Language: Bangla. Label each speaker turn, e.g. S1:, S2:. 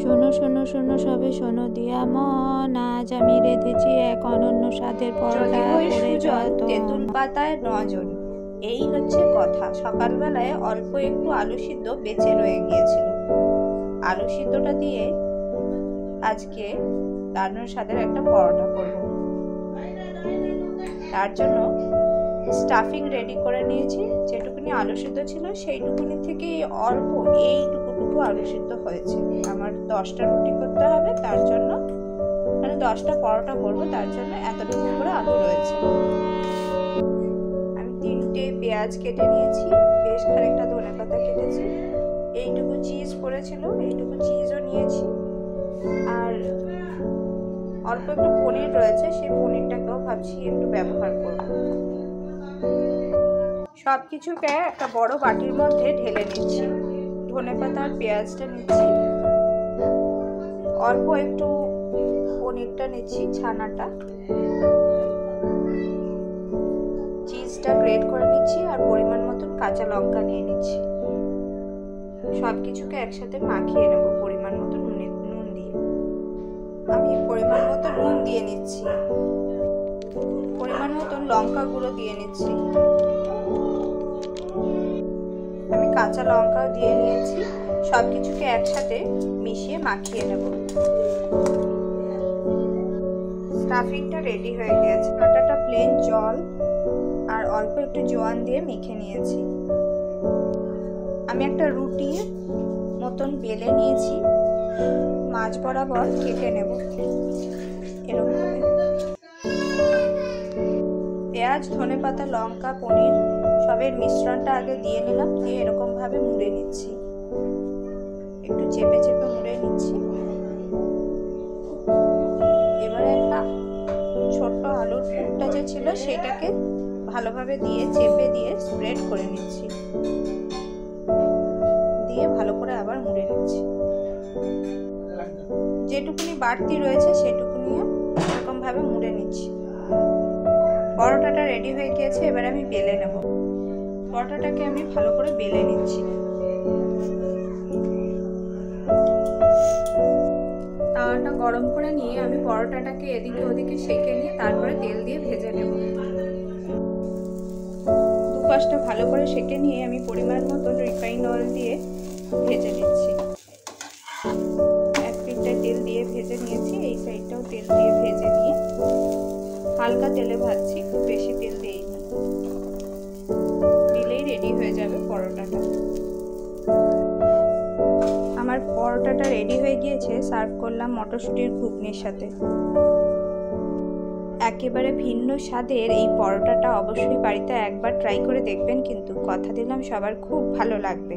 S1: শোনো শোনো শোনো সবে শোনো দিয়া মন, আজ আমি রেঁধেছি এক অনন্য স্বাদের পরোটা।
S2: তেঁতুল পাতায় নজন, এই হচ্ছে কথা। সকালবেলায় অল্প একটু আলু সিদ্ধ বেঁচে রয়ে গিয়েছিল। আলু সিদ্ধটা দিয়ে আজকে দারুণ স্বাদের একটা পরোটা করব। তার জন্য স্টাফিং রেডি করে নিয়েছি। যেটুকুনি আলু সিদ্ধ ছিল সেইটুকুনি থেকে অল্প এইটুকু আলু সিদ্ধ হয়েছে। আমার 10টা রুটি করতে হবে, তার জন্য মানে 10টা পরোটা করবো, তার জন্য এতটুকু করে আলু রয়েছে। আমি 3টে পেঁয়াজ কেটে নিয়েছি, বেশ খানিকটা ধনেপাতা কেটেছি, এইটুকু চিজ পড়েছিল, এইটুকু চিজও নিয়েছি, আর অল্প একটু পনির রয়েছে, সেই পনিরটাকেও ভাবছি একটু ব্যবহার করব। সব কিছুকে একটা বড় বাটির মধ্যে ঢেলে নিচ্ছি। ধনেপাতা আর পেঁয়াজটা নিচ্ছি, অল্প একটু পনিরটা নিচ্ছি, ছানাটা, চিজটা গ্রেট করে নিচ্ছি, আর পরিমাণ মতন কাঁচা লঙ্কা নিয়ে নিচ্ছি। সব কিছুকে একসাথে মাখিয়ে নেব পরিমাণ মতো নুন দিয়ে। আমি পরিমাণ মতো নুন দিয়ে নিচ্ছি, পরিমাণ মতন লঙ্কা গুঁড়ো দিয়ে নিচ্ছি, আমি কাঁচা লঙ্কাও দিয়ে নিয়েছি। সব কিছুকে একসাথে মিশিয়ে মাখিয়ে নেব। স্টাফিংটা রেডি হয়ে গেছে। আটাটা প্লেন জল আর অল্প একটু জোয়ান দিয়ে মেখে নিয়েছি। আমি একটা রুটির মতন বেলে নিয়েছি, মাঝ বরাবর কেটে নেব এরকম ভাবে। পেঁয়াজ, ধনেপাতা, লঙ্কা, পনির সবের মিশ্রণটা আগে দিয়ে নিলাম, দিয়ে এরকম ভাবে মুড়ে নিচ্ছি, একটু চেপে চেপে মুড়ে নিচ্ছি। এবারে একটা ছোট্ট আলুর পুরটা যে ছিল সেটাকে ভালোভাবে দিয়ে চেপে দিয়ে স্প্রেড করে নিচ্ছি, দিয়ে ভালো করে আবার মুড়ে নিচ্ছি। যেটুকুনি বাড়তি রয়েছে সেটুকুনি এরকম ভাবে মুড়ে নিচ্ছি। পরোটাটা রেডি হয়ে গিয়েছে, এবার আমি বেলে নেব। পরোটাটাকে আমি ভালো করে বেলে নিচ্ছি। তাওয়াটা গরম করে নিয়ে আমি পরোটাটাকে এদিকে ওদিকে সেঁকে নিয়ে তারপরে তেল দিয়ে ভেজে নেব। দুপাশটা ভালো করে সেঁকে নিয়ে আমি পরিমাণ মতন রিফাইন্ড অয়েল দিয়ে ভেজে নিচ্ছি। এক পিঠটায় তেল দিয়ে ভেজে নিয়েছি, এই সাইডটাও তেল দিয়ে ভেজে নিয়ে হালকা তেলে ভাজছি, খুব বেশি তেল দিইনি, দিলেই রেডি হয়ে যাবে পরোটাটা। আমার পরোটাটা রেডি হয়ে গিয়েছে, সার্ভ করলাম মটরশুঁটির ঘুগনির সাথে। একেবারে ভিন্ন স্বাদের এই পরোটাটা অবশ্যই বাড়িতে একবার ট্রাই করে দেখবেন, কিন্তু কথা দিলাম সবার খুব ভালো লাগবে।